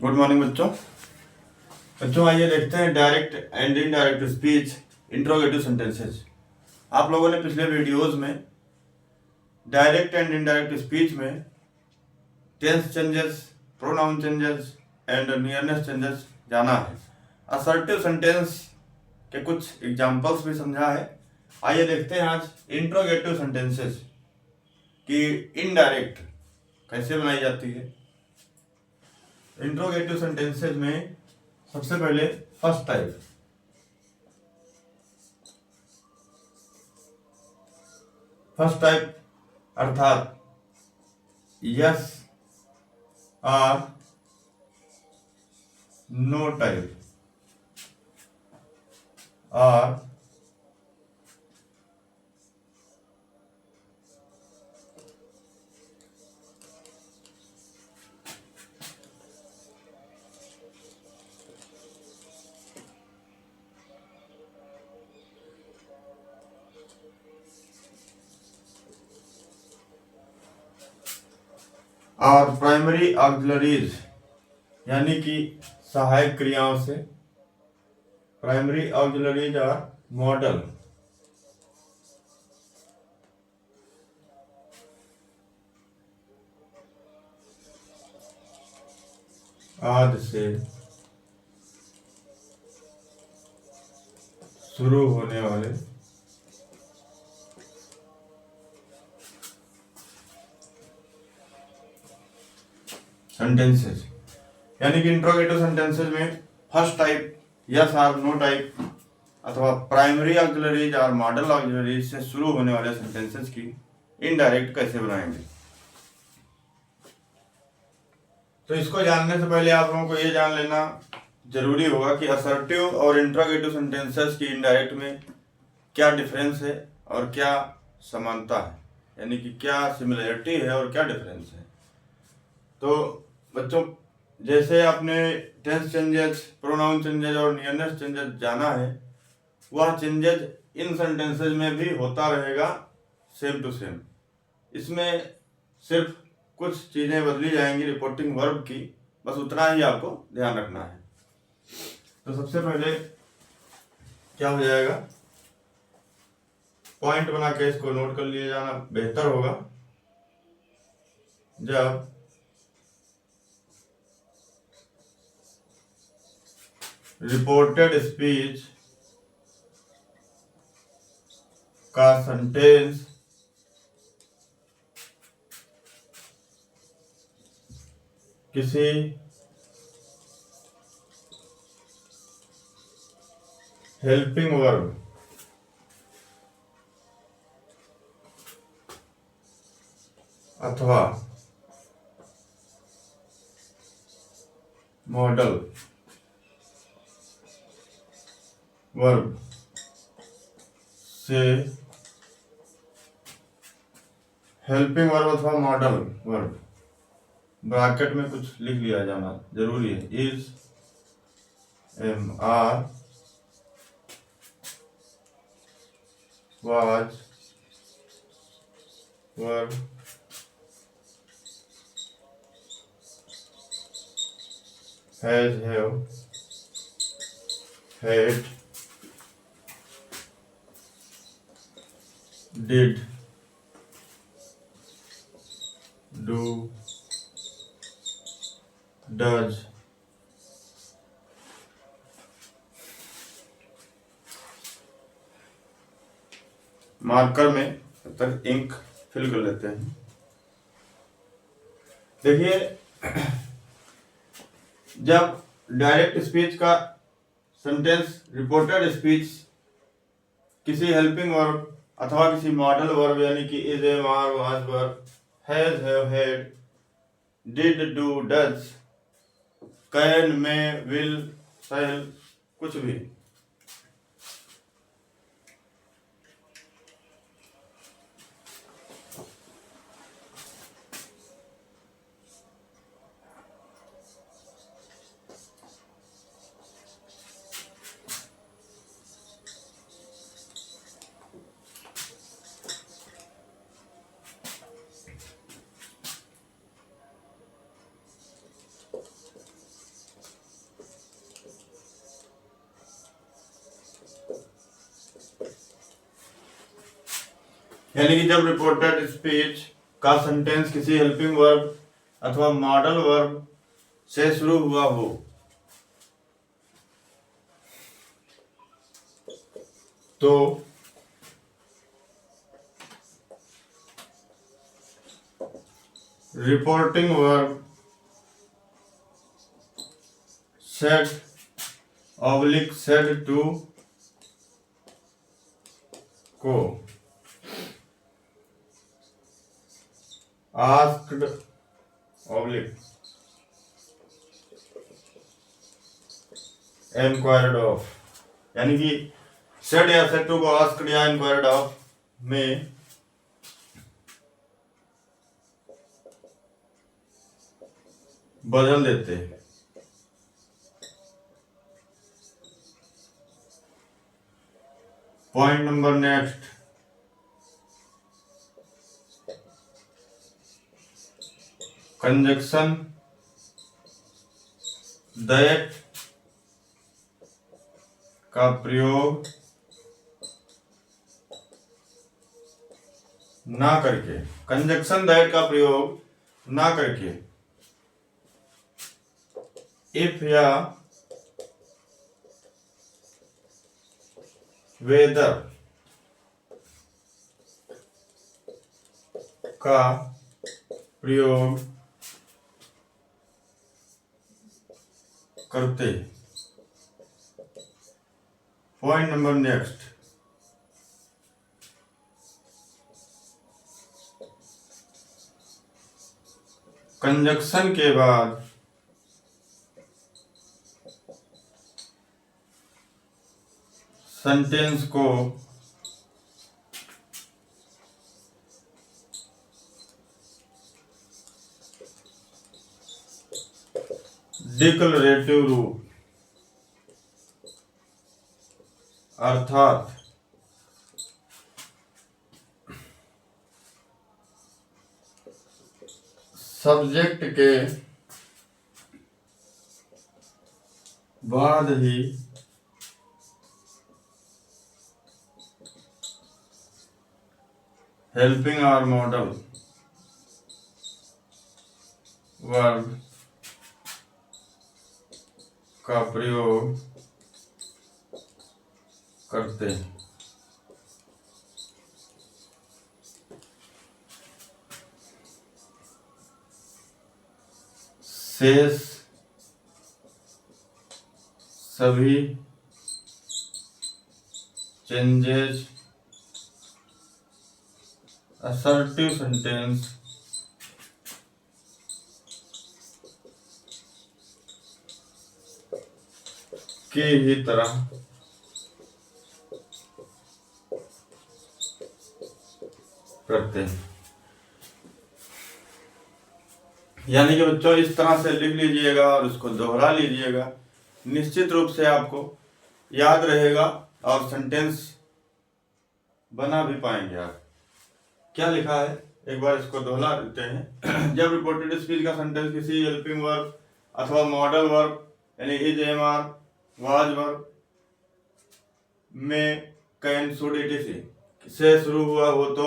Good morning बच्चों। बच्चों आइए देखते हैं direct and indirect speech interrogative sentences. आप लोगों ने पिछले वीडियोस में डायरेक्ट एंड इनडायरेक्ट स्पीच में tense changes, pronoun changes and nearness changes जाना है। असर्टिव सेंटेंस के कुछ एग्जांपल्स भी समझा है। आइए देखते हैं आज इंट्रोगेटिव सेंटेंसेस की इनडायरेक्ट कैसे बनाई जाती है। इंट्रोगेटिव सेंटेंसेस में सबसे पहले फर्स्ट टाइप, अर्थात यस और नो टाइप और प्राइमरी ऑक्सिलरीज यानी कि सहायक क्रियाओं से। प्राइमरी ऑक्सिलरीज और मॉडल आज से शुरू होने वाले सेंटेंसेस यानी कि इंट्रोगेटिव सेंटेंसेस में फर्स्ट टाइप यस और नो टाइप अथवा प्राइमरी ऑक्सिलरीज और मॉडल ऑक्सिलरीज से शुरू होने वाले सेंटेंसेस की इनडायरेक्ट कैसे बनाएंगे। तो इसको जानने से पहले आप लोगों को ये जान लेना जरूरी होगा कि असर्टिव और इंट्रोगेटिव सेंटेंसेस की इनडायरेक्ट में क्या डिफरेंस है और क्या समानता है, यानी कि क्या सिमिलरिटी है और क्या डिफरेंस है। तो बच्चों, जैसे आपने टेंस चेंजेस, प्रोनाउन चेंजेस और नियरनेस चेंजेस जाना है, वह चेंजेस इन सेंटेंसेस में भी होता रहेगा सेम टू सेम। इसमें सिर्फ कुछ चीज़ें बदली जाएंगी रिपोर्टिंग वर्ब की, बस उतना ही आपको ध्यान रखना है। तो सबसे पहले क्या हो जाएगा, पॉइंट बना के इसको नोट कर लिए जाना बेहतर होगा। जब रिपोर्टेड स्पीच का सेंटेंस किसी हेल्पिंग वर्ब अथवा मॉडल वर्ब से, हेल्पिंग वर्ब अथवा मॉडल वर्ब ब्रैकेट में कुछ लिख लिया जाना जरूरी है। Is, am, are, was, were, has, have, had, did, do, does, marker में तब तक इंक फिल कर लेते हैं। देखिए, जब डायरेक्ट स्पीच का सेंटेंस रिपोर्टेड स्पीच किसी हेल्पिंग वर्ब अथवा किसी मॉडल वर्ब यानी कि is, am, are, was, were, has, have, had, did, do, does, can, may, will, shall, कुछ भी यानी कि जब रिपोर्टेड स्पीच का सेंटेंस किसी हेल्पिंग वर्ब अथवा मॉडल वर्ब से शुरू हुआ हो तो reporting verb said / said to को asked / enquired of, यानी कि said या said to को asked या enquired of में बदल देते हैं। Point number next, conjunction that का प्रयोग ना करके, कंजक्शन दैट का प्रयोग ना करके इफ या वेदर का प्रयोग करते। पॉइंट नंबर नेक्स्ट, कंजक्शन के बाद सेंटेंस को डिक्लरेटिव रूप अर्थात सब्जेक्ट के बाद ही हेल्पिंग आवर मॉडल वर्ब का प्रयोग करते हैं। शेष सभी चेंजेस असर्टिव सेंटेंस की ही तरह करते हैं। यानी कि बच्चों इस तरह से लिख लीजिएगा और उसको दोहरा लीजिएगा, निश्चित रूप से आपको याद रहेगा और सेंटेंस बना भी पाएंगे आप। क्या लिखा है एक बार इसको दोहरा देते हैं। जब रिपोर्टेड स्पीच का सेंटेंस किसी हेल्पिंग वर्ब अथवा मॉडल वर्ब यानी is, am, are, was verb में कैन, शुड, इटीसी से शुरू हुआ हो तो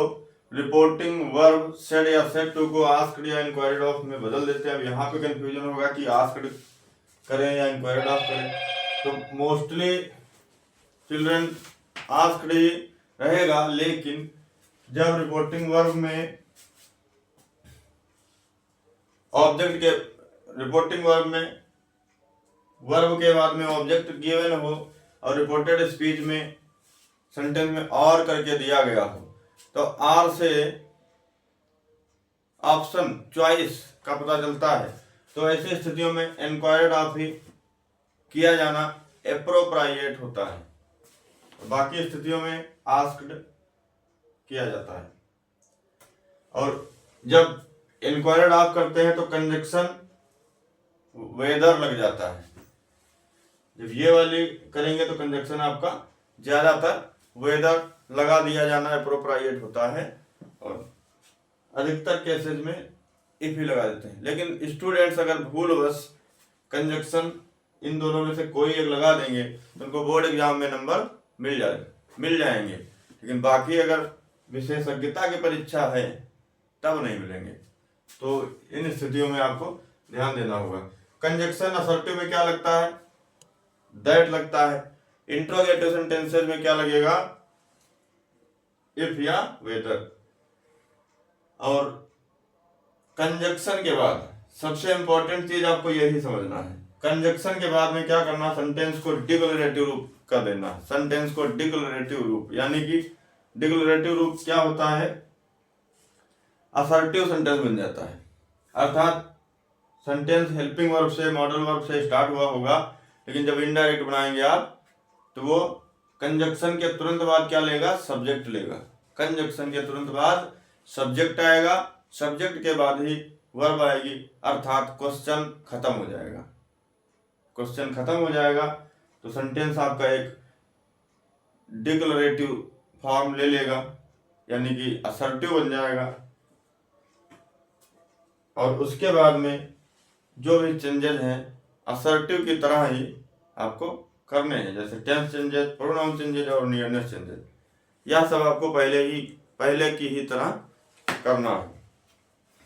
रिपोर्टिंग वर्ब सेड या सेड टू को आस्क्ड या इंक्वायर्ड ऑफ में बदल देते हैं। अब यहाँ पे कंफ्यूजन होगा कि आस्क्ड करें या इंक्वायर्ड ऑफ करें, तो मोस्टली चिल्ड्रन आस्क्ड ही रहेगा, लेकिन जब रिपोर्टिंग वर्ब में ऑब्जेक्ट के, रिपोर्टिंग वर्ब में वर्ब के बाद में ऑब्जेक्ट गिवन हो और रिपोर्टेड स्पीच में सेंटेंस में और करके दिया गया हो तो आर से ऑप्शन चॉइस का पता चलता है। तो ऐसी स्थितियों में इंक्वायर्ड ऑफ ही किया जाना एप्रोप्रिएट होता है, बाकी स्थितियों में आस्क्ड किया जाता है। और जब इंक्वायर्ड ऑफ करते हैं तो कंजक्शन वेदर लग जाता है। जब ये वाली करेंगे तो कंजक्शन आपका ज्यादातर वेदर लगा दिया जाना एप्रोप्रिएट होता है और अधिकतर केसेस में इफ ही लगा देते हैं। लेकिन स्टूडेंट्स अगर भूलवश कंजक्शन इन दोनों में से कोई एक लगा देंगे तो उनको बोर्ड एग्जाम में नंबर मिल जाएंगे। लेकिन बाकी अगर विशेषज्ञता की परीक्षा है तब नहीं मिलेंगे। तो इन स्थितियों में आपको ध्यान देना होगा। कंजक्शन असर्टिव में क्या लगता है, दैट लगता है। इंट्रोगेटिव सेंटेंसेस में क्या लगेगा, इफ या वेदर। और कंजक्शन के बाद सबसे इंपॉर्टेंट चीज आपको यही समझना है, कंजक्शन के बाद में क्या करना, सेंटेंस को डिक्लेरेटिव रूप कर देना। सेंटेंस को डिक्लेरेटिव रूप, यानी कि डिक्लेरेटिव रूप क्या होता है, असर्टिव सेंटेंस बन जाता है। अर्थात सेंटेंस हेल्पिंग वर्ब से, मॉडल वर्ब से स्टार्ट हुआ होगा, लेकिन जब इनडायरेक्ट बनाएंगे आप तो वो कंजक्शन के तुरंत बाद क्या लेगा, सब्जेक्ट लेगा। कंजक्शन के तुरंत बाद सब्जेक्ट आएगा, सब्जेक्ट के बाद ही वर्ब आएगी, अर्थात क्वेश्चन खत्म हो जाएगा। क्वेश्चन खत्म हो जाएगा तो सेंटेंस आपका एक डिक्लेरेटिव फॉर्म ले लेगा, यानी कि असर्टिव बन जाएगा। और उसके बाद में जो भी चेंजेस हैं असर्टिव की तरह ही आपको करने हैं, जैसे टेंस चेंजेस, प्रोनाउन चेंजेस और नियरनेस चेंजेस, यह सब आपको पहले की ही तरह करना है।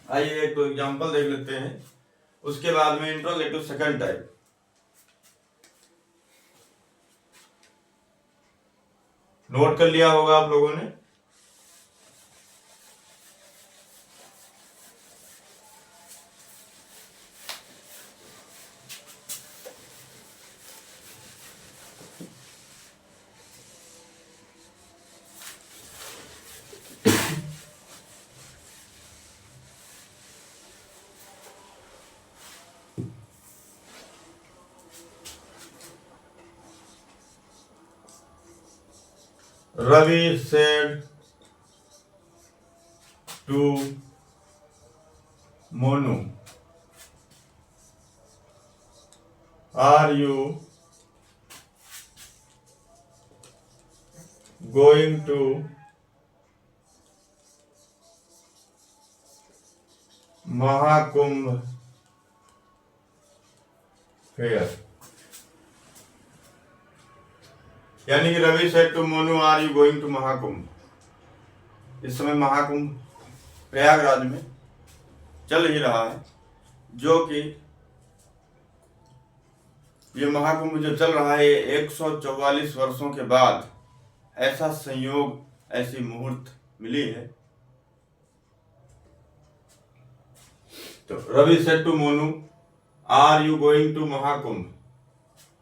आइए एक तो एग्जांपल देख लेते हैं, उसके बाद में इंट्रोगेटिव सेकंड टाइप। नोट कर लिया होगा आप लोगों ने। Ravi said to Monu, "Are you going to Mahakumbh fair?" यानी कि Ravi said to Monu, are you going to Mahakumbh. इस समय महाकुंभ प्रयागराज में चल ही रहा है, जो कि ये महाकुंभ जो चल रहा है 144 वर्षों के बाद ऐसा संयोग, ऐसी मुहूर्त मिली है। तो Ravi said to Monu, are you going to Mahakumbh.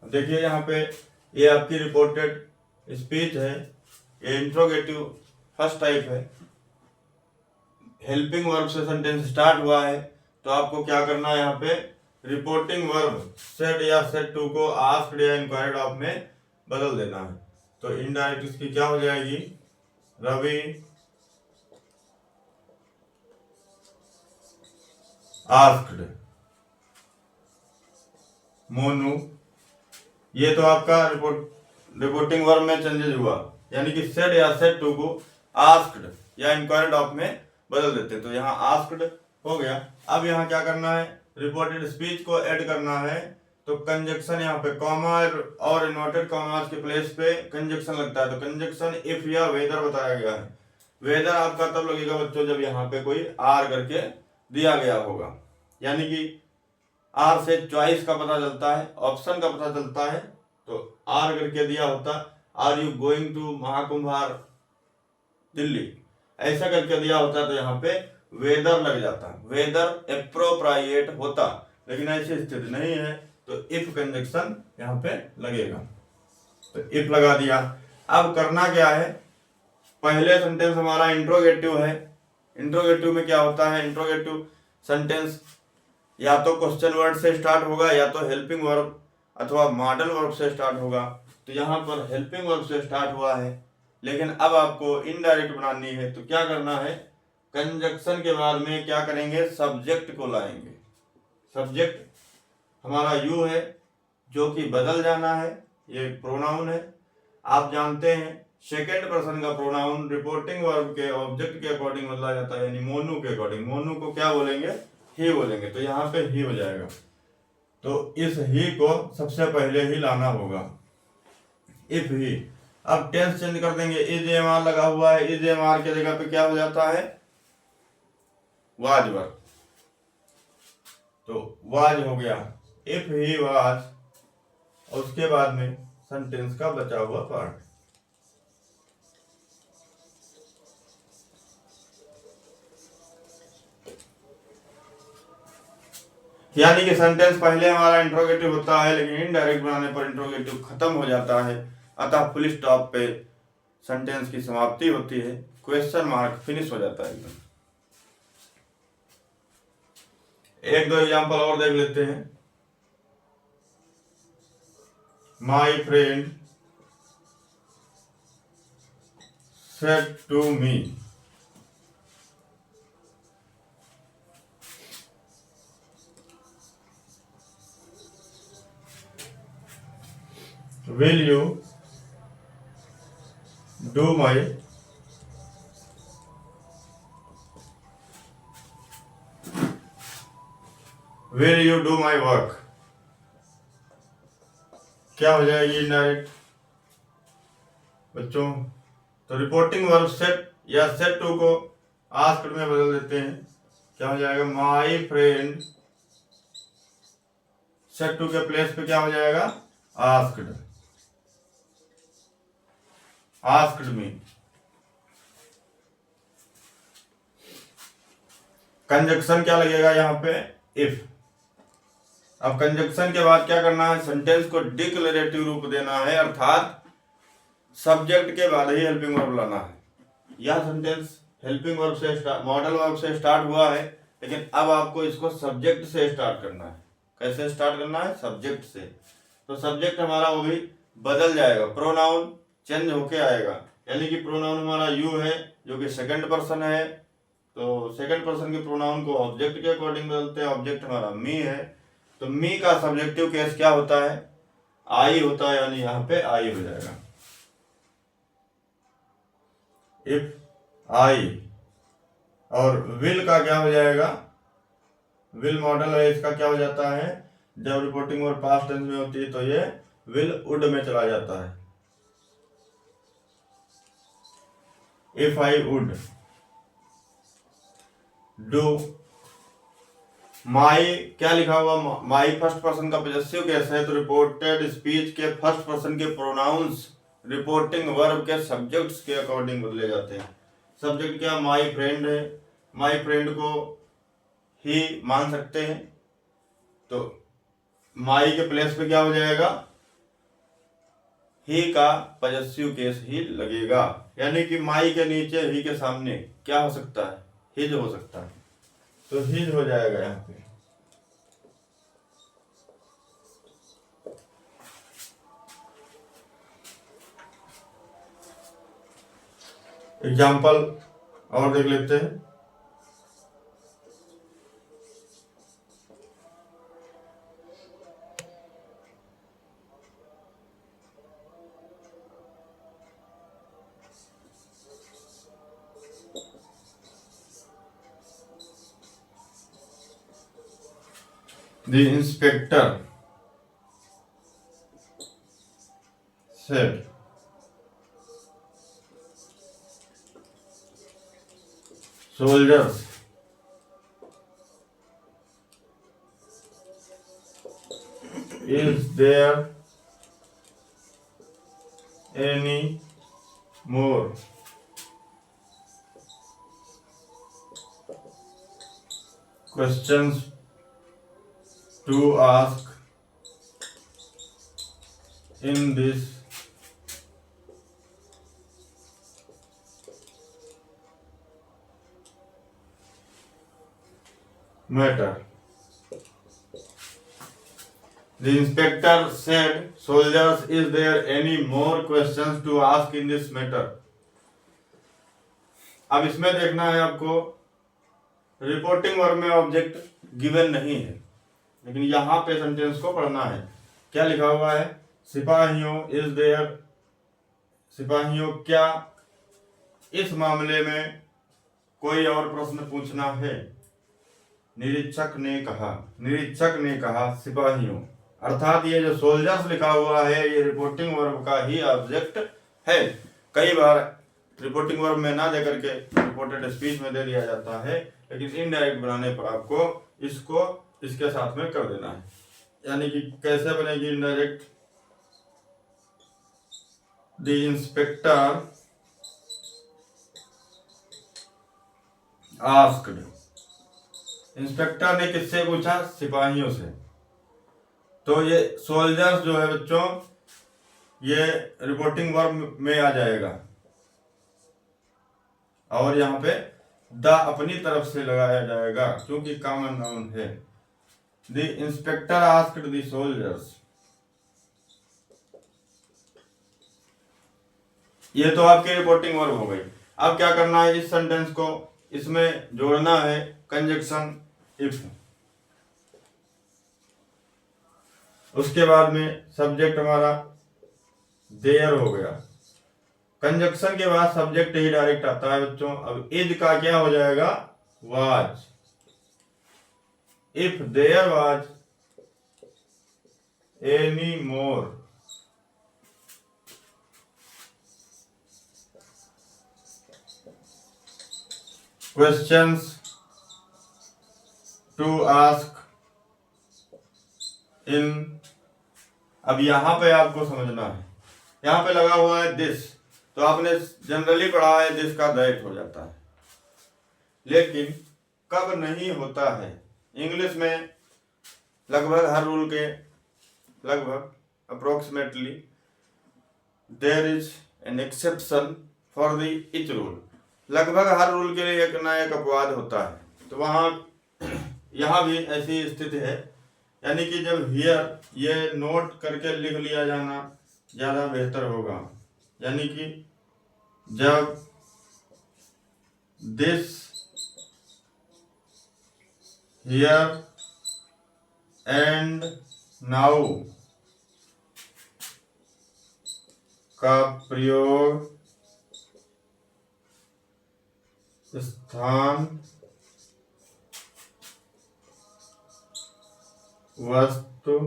देखिए यहाँ पे ये आपकी रिपोर्टेड स्पीच है, ये इंट्रोगेटिव फर्स्ट टाइप है। हेल्पिंग वर्ब से सेंटेंस स्टार्ट हुआ है, तो आपको क्या करना है, यहाँ पे रिपोर्टिंग वर्ब सेड या सेड टू को आस्क्ड या इंक्वायर्ड ऑफ में बदल देना है। तो इनडायरेक्ट इसकी क्या हो जाएगी, रवि आस्क्ड मोनू। ये तो आपका रिपोर्टिंग वर्ब में चेंजेस हुआ, यानी कि सेड या सेड टू को आस्क्ड या इंक्वायर्ड ऑफ में बदल देते, तो यहाँ आस्क्ड हो गया। अब यहाँ क्या करना है, रिपोर्टेड स्पीच को ऐड करना है, तो कंजक्शन यहाँ पे कॉमा और इन्वर्टेड कॉमास के प्लेस पे कंजक्शन लगता है। तो कंजक्शन इफ या वेदर बताया गया है। वेदर आपका तब लगेगा बच्चों जब यहाँ पे कोई आर करके दिया गया होगा, यानी कि आर से चॉइस का पता चलता है, ऑप्शन का पता चलता है। तो आर करके दिया होता, आर यू गोइंग टू महाकुंभार दिल्ली, ऐसा करके दिया होता तो यहाँ पे वेदर लग जाता, वेदर एप्रोप्रिएट होता, लेकिन ऐसी स्थिति नहीं है, तो इफ कंजक्शन यहाँ पे लगेगा। तो इफ लगा दिया। अब करना क्या है, पहले सेंटेंस हमारा इंट्रोगेटिव है। इंट्रोगेटिव में क्या होता है, इंट्रोगेटिव सेंटेंस या तो क्वेश्चन वर्ड से स्टार्ट होगा या तो हेल्पिंग वर्ब अथवा मॉडल वर्ब से स्टार्ट होगा। तो यहाँ पर हेल्पिंग वर्ब से स्टार्ट हुआ है, लेकिन अब आपको इनडायरेक्ट बनानी है, तो क्या करना है, कंजक्शन के बाद में क्या करेंगे, सब्जेक्ट को लाएंगे। सब्जेक्ट हमारा यू है, जो कि बदल जाना है, ये प्रोनाउन है। आप जानते हैं सेकेंड पर्सन का प्रोनाउन रिपोर्टिंग वर्ब के ऑब्जेक्ट के अकॉर्डिंग बदला जाता है, यानी मोनू के अकॉर्डिंग। मोनू को क्या बोलेंगे, ही बोलेंगे, तो यहाँ पे ही हो जाएगा। तो इस ही को सबसे पहले ही लाना होगा, इफ ही। अब टेंस चेंज कर देंगे, इज एम आर लगा हुआ है, इज एम आर की जगह पे क्या हो जाता है, वाज वर्ब। तो वाज हो गया, इफ ही वाज, और उसके बाद में सेंटेंस का बचा हुआ पार्ट। यानी कि सेंटेंस पहले हमारा इंट्रोगेटिव होता है, लेकिन इनडायरेक्ट बनाने पर इंट्रोगेटिव खत्म हो जाता है, अतः फुल स्टॉप पे सेंटेंस की समाप्ति होती है, क्वेश्चन मार्क फिनिश हो जाता है एकदम। एक दो एग्जांपल और देख लेते हैं। My friend said to me, will you do my work? क्या हो जाएगी इनडायरेक्ट बच्चों? तो रिपोर्टिंग वर्ब सेट या सेट टू को आस्क्ड में बदल देते हैं, क्या हो जाएगा, माई फ्रेंड सेट टू के प्लेस पे क्या हो जाएगा, आस्क्ड, आस्क्ड मी। कंजक्शन क्या लगेगा यहाँ पे, इफ। अब कंजक्शन के बाद क्या करना है, सेंटेंस को डिक्लेरेटिव रूप देना है, अर्थात सब्जेक्ट के बाद ही हेल्पिंग वर्ब लाना है। यह सेंटेंस हेल्पिंग वर्ब से मॉडल वर्ब से स्टार्ट हुआ है, लेकिन अब आपको इसको सब्जेक्ट से स्टार्ट करना है। कैसे स्टार्ट करना है, सब्जेक्ट से। तो सब्जेक्ट हमारा वो भी बदल जाएगा, प्रोनाउन चेंज होके आएगा, यानी कि प्रोनाउन हमारा यू है जो कि सेकंड पर्सन है, तो सेकंड पर्सन के प्रोनाउन को ऑब्जेक्ट के अकॉर्डिंग बदलते हैं। ऑब्जेक्ट हमारा मी है, तो मी का सब्जेक्टिव केस क्या होता है, आई होता है, यानी यहाँ पे आई हो जाएगा, इफ आई। और विल का क्या हो जाएगा, विल मॉडल है, इसका क्या हो जाता है, जब रिपोर्टिंग वर्ब पास्ट टेंस में होती है तो ये विल वुड में चला जाता है। इफ आई वुड डू, माई क्या लिखा हुआ, माई फर्स्ट पर्सन का पॉजेसिव केस है, तो रिपोर्टेड स्पीच के फर्स्ट पर्सन के प्रोनाउंस रिपोर्टिंग वर्ब के सब्जेक्ट्स के अकॉर्डिंग बदले जाते हैं। सब्जेक्ट क्या, माई फ्रेंड है, माई फ्रेंड को ही मान सकते हैं, तो माई के प्लेस पे क्या हो जाएगा, ही का पॉजेसिव केस ही लगेगा, यानी कि माई के नीचे ही के सामने क्या हो सकता है, हिज हो सकता है, तो हिज हो जाएगा यहाँ पे। एग्जाम्पल और देख लेते हैं। The inspector said, soldiers is there any more questions to ask in this matter? The inspector said, soldiers, is there any more questions to ask in this matter? अब इसमें देखना है आपको, रिपोर्टिंग वर्ब में ऑब्जेक्ट गिवन नहीं है, लेकिन यहाँ पे सेंटेंस को पढ़ना है। क्या लिखा हुआ है, सिपाहियों, इज देयर, सिपाहियों क्या इस मामले में कोई और प्रश्न पूछना है? निरीक्षक ने कहा, निरीक्षक ने कहा सिपाहियों, अर्थात ये जो सोल्जर्स लिखा हुआ है ये रिपोर्टिंग वर्ब का ही ऑब्जेक्ट है। कई बार रिपोर्टिंग वर्ब में ना दे करके रिपोर्टेड स्पीच में दे दिया जाता है, लेकिन इनडायरेक्ट बनाने पर आपको इसको इसके साथ में कर देना है। यानी कि कैसे बनेगी indirect? The inspector asked, inspector ने किससे पूछा? सिपाहियों से। तो ये सोल्जर्स जो है बच्चों, ये रिपोर्टिंग वर्ब में आ जाएगा और यहाँ पे द अपनी तरफ से लगाया जाएगा क्योंकि कॉमन नाउन है। The inspector asked the soldiers, ये तो आपकी रिपोर्टिंग वर्ब हो गई। अब क्या करना है? इस सेंटेंस को इसमें जोड़ना है कंजक्शन इफ। उसके बाद में सब्जेक्ट हमारा देयर हो गया। कंजक्शन के बाद सब्जेक्ट ही डायरेक्ट आता है बच्चों। अब इज का क्या हो जाएगा? Was. If there was any more questions to ask in. अब यहां पे आपको समझना है, यहां पे लगा हुआ है दिस, तो आपने जनरली पढ़ा है दिस का दैट हो जाता है, लेकिन कब नहीं होता है? इंग्लिश में लगभग हर रूल के लगभग approximately there is an exception for the each rule. लगभग हर रूल के लिए एक ना एक अपवाद होता है। तो वहाँ यहाँ भी ऐसी स्थिति है, यानी कि जब हियर ये नोट करके लिख लिया जाना ज़्यादा बेहतर होगा। यानी कि जब दिस हियर एंड नाउ का प्रयोग स्थान, वस्तु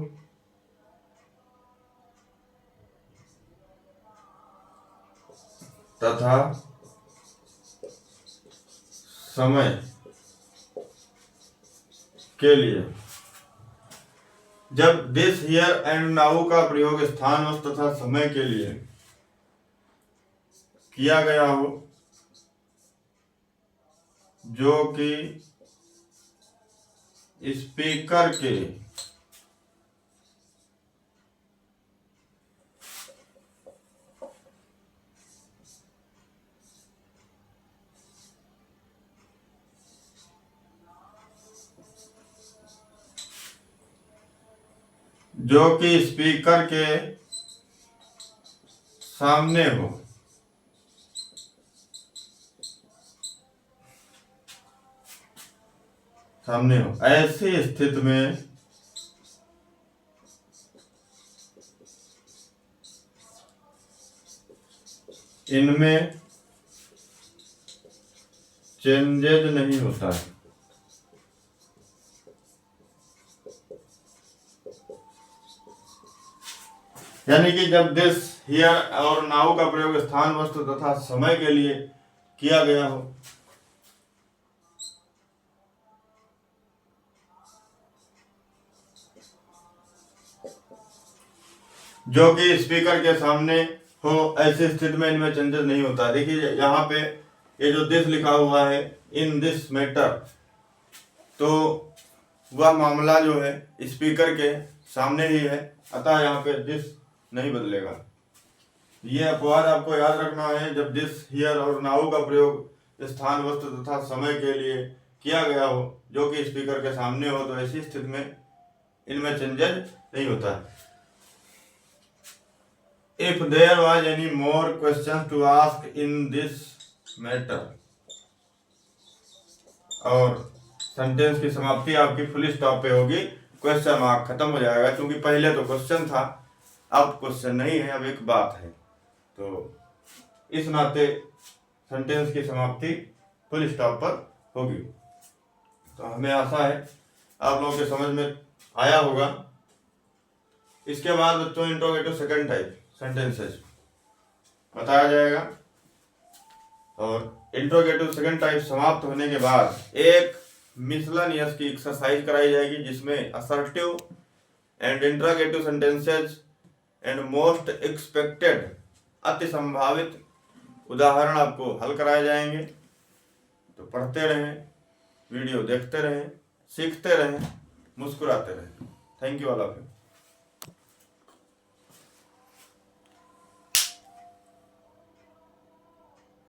तथा समय के लिए, जब दिस हियर एंड नाउ का प्रयोग स्थान, वस्तु तथा समय के लिए किया गया हो, जो कि स्पीकर के सामने हो, ऐसी स्थिति में इनमें चेंजेज नहीं होता है। यानी कि जब दिस हियर और नाउ का प्रयोग स्थान, वस्तु तथा समय के लिए किया गया हो, जो कि स्पीकर के सामने हो, ऐसी स्थिति में इनमें चेंजेस नहीं होता। देखिए यहाँ पे ये जो दिस लिखा हुआ है, इन दिस मैटर, तो वह मामला जो है स्पीकर के सामने ही है, अतः यहाँ पे दिस नहीं बदलेगा। ये अपवाद आपको याद रखना है। जब दिस हियर और नाउ का प्रयोग स्थान, वस्तु तथा समय के लिए किया गया हो, जो कि स्पीकर के सामने हो, तो ऐसी स्थिति में इनमें चेंजेस नहीं होता। If there was any more questions to ask in this matter, और सेंटेंस की समाप्ति आपकी फुल स्टॉप पे होगी, क्वेश्चन मार्क खत्म हो जाएगा, क्योंकि पहले तो क्वेश्चन था, अब क्वेश्चन नहीं है, अब एक बात है। तो इस नाते सेंटेंस की समाप्ति फुल स्टॉप पर होगी। तो हमें आशा है आप लोगों के समझ में आया होगा। इसके बाद बच्चों इंट्रोगेटिव सेकंड टाइप सेंटेंसेस। बताया जाएगा। और इंट्रोगेटिव सेकंड टाइप समाप्त होने के बाद एक मिसलेनियस की एक्सरसाइज कराई जाएगी, जिसमें assertive and interrogative sentences and most expected अति संभावित उदाहरण आपको हल कराए जाएंगे। तो पढ़ते रहें, वीडियो देखते रहें, सीखते रहें, मुस्कुराते रहें। Thank you all of you.